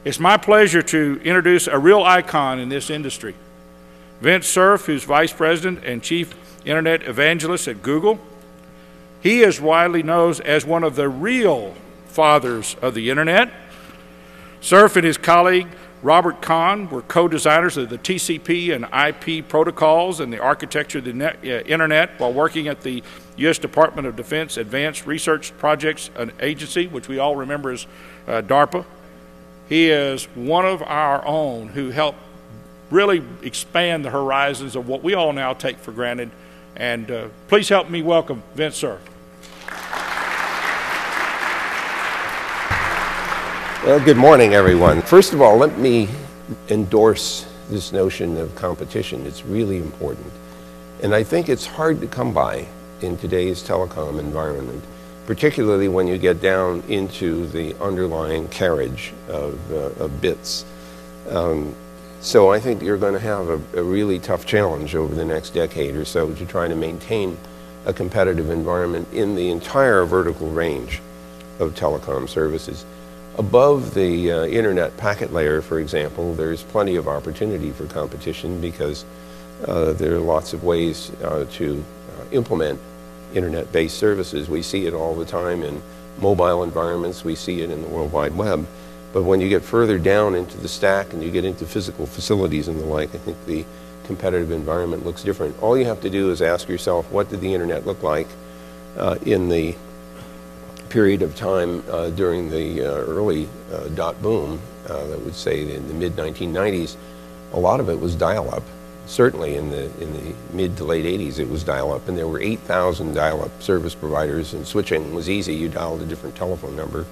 It's my pleasure to introduce a real icon in this industry, Vint Cerf, who's Vice President and Chief Internet Evangelist at Google. He is widely known as one of the real fathers of the Internet. Cerf and his colleague, Robert Kahn, were co-designers of the TCP and IP protocols and the architecture of the Internet while working at the U.S. Department of Defense Advanced Research Projects Agency, which we all remember as DARPA. He is one of our own who helped really expand the horizons of what we all now take for granted. And please help me welcome Vint Cerf. Well, good morning, everyone. First of all, let me endorse this notion of competition. It's really important. And I think it's hard to come by in today's telecom environment, particularly when you get down into the underlying carriage of bits. So I think you're going to have a really tough challenge over the next decade or so to try to maintain a competitive environment in the entire vertical range of telecom services. Above the internet packet layer, for example, there's plenty of opportunity for competition because there are lots of ways to implement internet-based services. We see it all the time in mobile environments. We see it in the World Wide Web. But when you get further down into the stack and you get into physical facilities and the like, I think the competitive environment looks different. All you have to do is ask yourself, what did the internet look like in the period of time during the early dot boom, I would say in the mid-1990s. A lot of it was dial-up. Certainly in the mid to late 80s it was dial-up, and there were 8,000 dial-up service providers, and switching was easy. You dialed a different telephone number.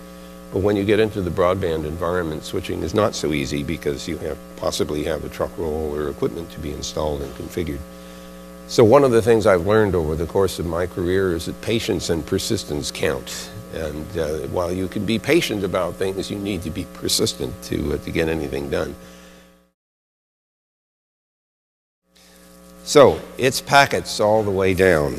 But when you get into the broadband environment, switching is not so easy because you possibly have a truck roll or equipment to be installed and configured. So one of the things I've learned over the course of my career is that patience and persistence count. And while you can be patient about things, you need to be persistent to get anything done. So it's packets all the way down.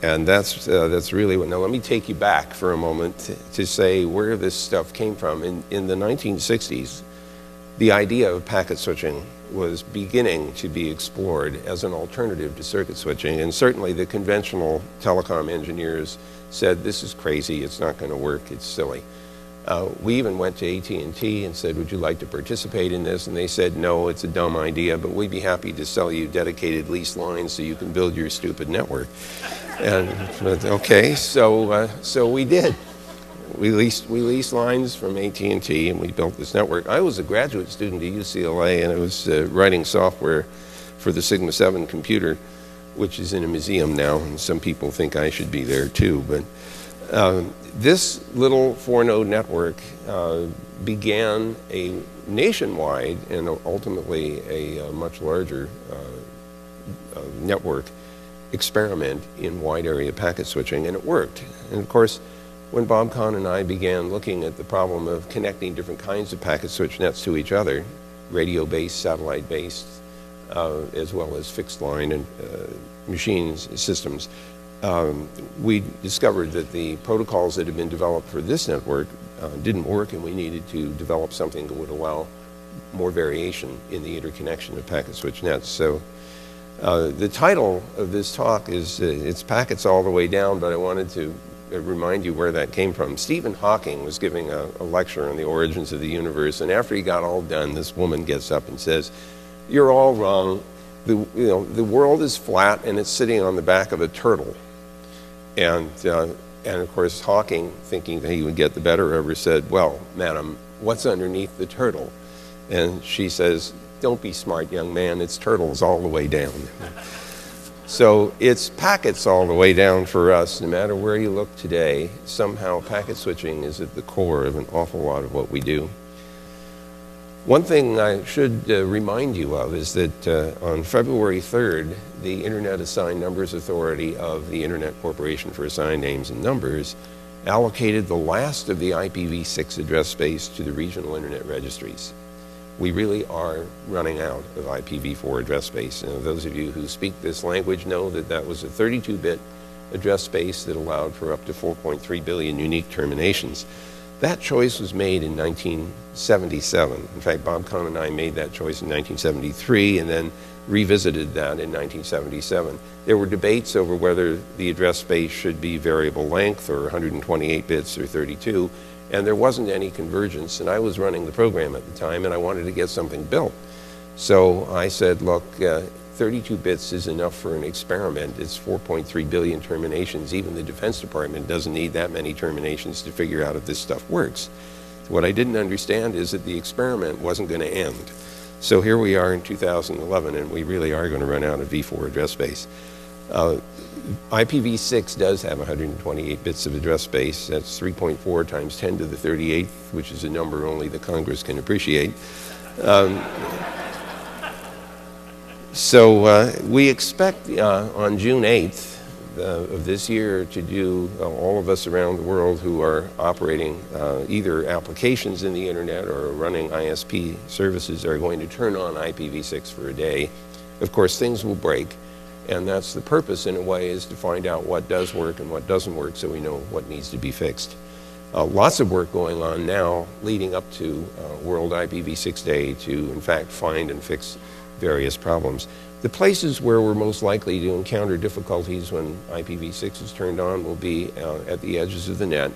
And that's really what, now let me take you back for a moment to say where this stuff came from. In the 1960s, the idea of packet switching was beginning to be explored as an alternative to circuit switching, and certainly the conventional telecom engineers said, this is crazy, it's not going to work, it's silly. We even went to AT&T and said, would you like to participate in this? And they said, no, it's a dumb idea, but we'd be happy to sell you dedicated lease lines so you can build your stupid network. And okay, so we did. We leased lines from AT&T and we built this network. I was a graduate student at UCLA and I was writing software for the Sigma 7 computer, which is in a museum now, and some people think I should be there too. But this little 4-node network began a nationwide and ultimately a much larger network experiment in wide area packet switching, and it worked. And of course, when Bob Kahn and I began looking at the problem of connecting different kinds of packet switch nets to each other, radio-based, satellite-based, as well as fixed line and machines systems, we discovered that the protocols that had been developed for this network didn't work, and we needed to develop something that would allow more variation in the interconnection of packet switch nets. So the title of this talk is it's packets all the way down, but I wanted to remind you where that came from. Stephen Hawking was giving a lecture on the origins of the universe, and after he got all done, this woman gets up and says, you're all wrong. The world is flat and it's sitting on the back of a turtle. And of course Hawking, thinking that he would get the better of her, said, well, madam, what's underneath the turtle? And she says, don't be smart, young man, it's turtles all the way down. So it's packets all the way down for us. No matter where you look today, somehow packet switching is at the core of an awful lot of what we do. One thing I should remind you of is that on February 3rd, the Internet Assigned Numbers Authority of the Internet Corporation for Assigned Names and Numbers allocated the last of the IPv6 address space to the regional Internet registries. We really are running out of IPv4 address space. And those of you who speak this language know that that was a 32-bit address space that allowed for up to 4.3 billion unique terminations. That choice was made in 1977. In fact, Bob Kahn and I made that choice in 1973 and then revisited that in 1977. There were debates over whether the address space should be variable length or 128 bits or 32, and there wasn't any convergence, and I was running the program at the time and I wanted to get something built. So I said, look, 32 bits is enough for an experiment. It's 4.3 billion terminations. Even the Defense Department doesn't need that many terminations to figure out if this stuff works. What I didn't understand is that the experiment wasn't going to end. So here we are in 2011, and we really are going to run out of V4 address space. IPv6 does have 128 bits of address space. That's 3.4 times 10 to the 38th, which is a number only the Congress can appreciate. So we expect on June 8th of this year to do all of us around the world who are operating either applications in the internet or running ISP services are going to turn on IPv6 for a day. Of course, things will break, and that's the purpose in a way, is to find out what does work and what doesn't work so we know what needs to be fixed. Lots of work going on now leading up to World IPv6 Day to in fact find and fix various problems. The places where we're most likely to encounter difficulties when IPv6 is turned on will be at the edges of the net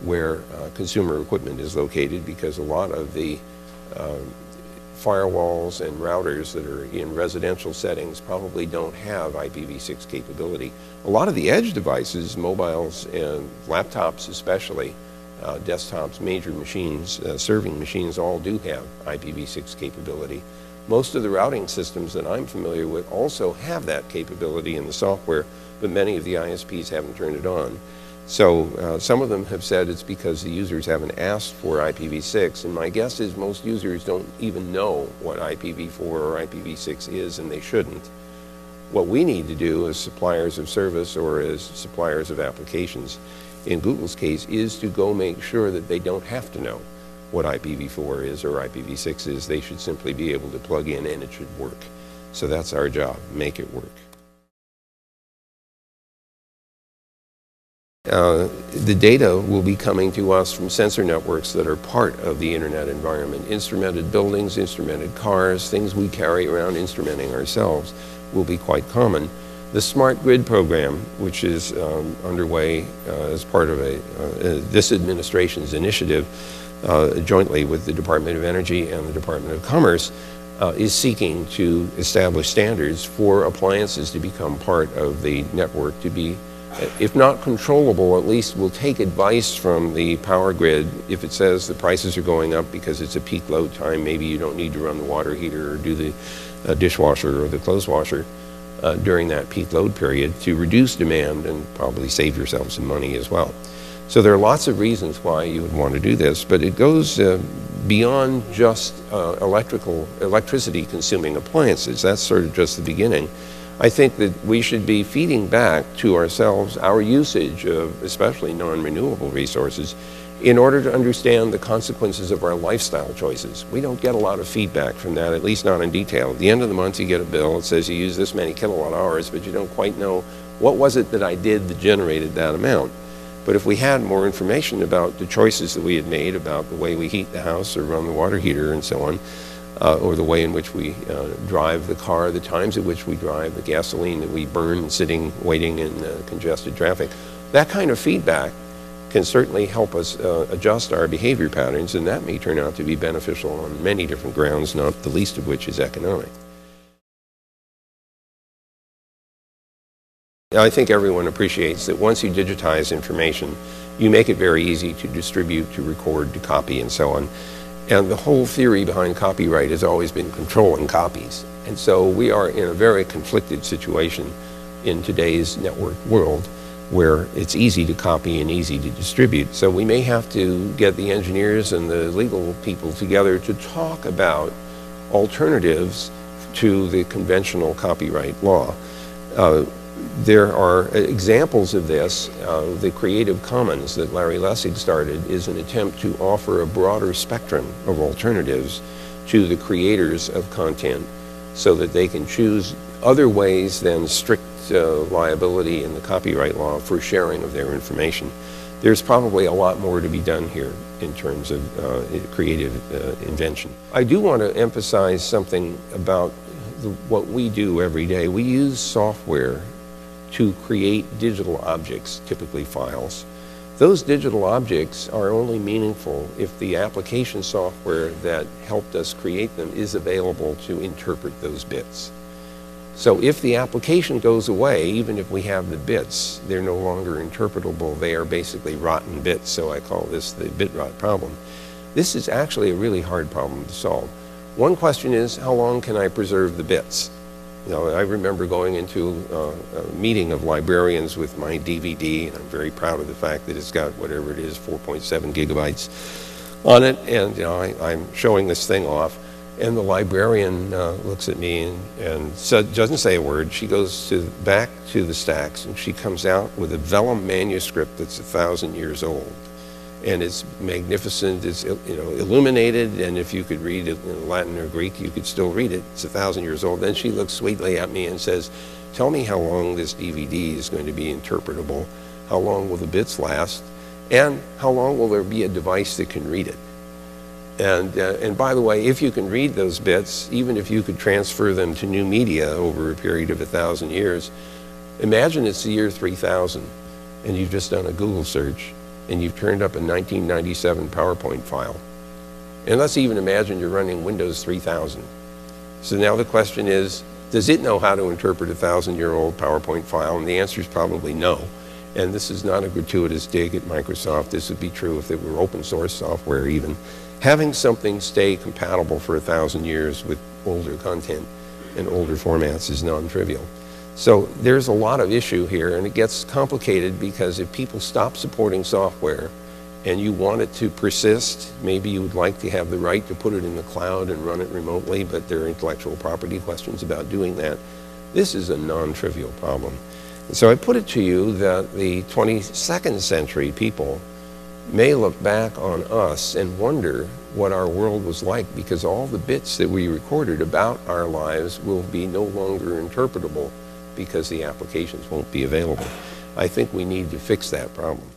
where consumer equipment is located, because a lot of the firewalls and routers that are in residential settings probably don't have IPv6 capability. A lot of the edge devices, mobiles and laptops especially, desktops, major machines, serving machines, all do have IPv6 capability. Most of the routing systems that I'm familiar with also have that capability in the software, but many of the ISPs haven't turned it on. So some of them have said it's because the users haven't asked for IPv6, and my guess is most users don't even know what IPv4 or IPv6 is, and they shouldn't. What we need to do as suppliers of service or as suppliers of applications, in Google's case, is to go make sure that they don't have to know what IPv4 is or IPv6 is. They should simply be able to plug in and it should work. So that's our job, make it work. The data will be coming to us from sensor networks that are part of the internet environment. Instrumented buildings, instrumented cars, things we carry around instrumenting ourselves will be quite common. The Smart Grid program, which is underway as part of this administration's initiative, jointly with the Department of Energy and the Department of Commerce, is seeking to establish standards for appliances to become part of the network, to be, if not controllable, at least will take advice from the power grid. If it says the prices are going up because it's a peak load time, maybe you don't need to run the water heater or do the dishwasher or the clothes washer during that peak load period, to reduce demand and probably save yourself some money as well. So there are lots of reasons why you would want to do this, but it goes beyond just electricity consuming appliances. That's sort of just the beginning. I think that we should be feeding back to ourselves our usage of especially non-renewable resources in order to understand the consequences of our lifestyle choices. We don't get a lot of feedback from that, at least not in detail. At the end of the month you get a bill that says you use this many kilowatt hours, but you don't quite know what was it that I did that generated that amount. But if we had more information about the choices that we had made, about the way we heat the house or run the water heater and so on, or the way in which we drive the car, the times at which we drive, the gasoline that we burn sitting, waiting in congested traffic, that kind of feedback can certainly help us adjust our behavior patterns, and that may turn out to be beneficial on many different grounds, not the least of which is economic. I think everyone appreciates that once you digitize information, you make it very easy to distribute, to record, to copy, and so on. And the whole theory behind copyright has always been controlling copies. And so we are in a very conflicted situation in today's networked world, where it's easy to copy and easy to distribute. So we may have to get the engineers and the legal people together to talk about alternatives to the conventional copyright law. There are examples of this. The Creative Commons that Larry Lessig started is an attempt to offer a broader spectrum of alternatives to the creators of content so that they can choose other ways than strict liability in the copyright law for sharing of their information. There's probably a lot more to be done here. in terms of creative invention. I do want to emphasize something about what we do every day. We use software to create digital objects, typically files. Those digital objects are only meaningful if the application software that helped us create them is available to interpret those bits. So if the application goes away, even if we have the bits, they're no longer interpretable. They are basically rotten bits, so I call this the bit rot problem. This is actually a really hard problem to solve. One question is, how long can I preserve the bits? You know, I remember going into a meeting of librarians with my DVD, and I'm very proud of the fact that it's got whatever it is, 4.7 gigabytes on it, and you know, I'm showing this thing off, and the librarian looks at me and doesn't say a word. She goes back to the stacks, and she comes out with a vellum manuscript that's 1,000 years old. And it's magnificent, it's illuminated, and if you could read it in Latin or Greek, you could still read it. It's 1,000 years old. Then she looks sweetly at me and says, tell me how long this DVD is going to be interpretable, how long will the bits last, and how long will there be a device that can read it. And by the way, if you can read those bits, even if you could transfer them to new media over a period of 1,000 years, imagine it's the year 3000, and you've just done a Google search, and you've turned up a 1997 PowerPoint file. And let's even imagine you're running Windows 3000. So now the question is, does it know how to interpret a 1,000-year-old PowerPoint file? And the answer is probably no. And this is not a gratuitous dig at Microsoft. This would be true if it were open source software even. Having something stay compatible for 1,000 years with older content and older formats is non-trivial. So there's a lot of issue here, and it gets complicated because if people stop supporting software and you want it to persist, maybe you would like to have the right to put it in the cloud and run it remotely, but there are intellectual property questions about doing that. This is a non-trivial problem. And so I put it to you that the 22nd century people may look back on us and wonder what our world was like, because all the bits that we recorded about our lives will be no longer interpretable because the applications won't be available. I think we need to fix that problem.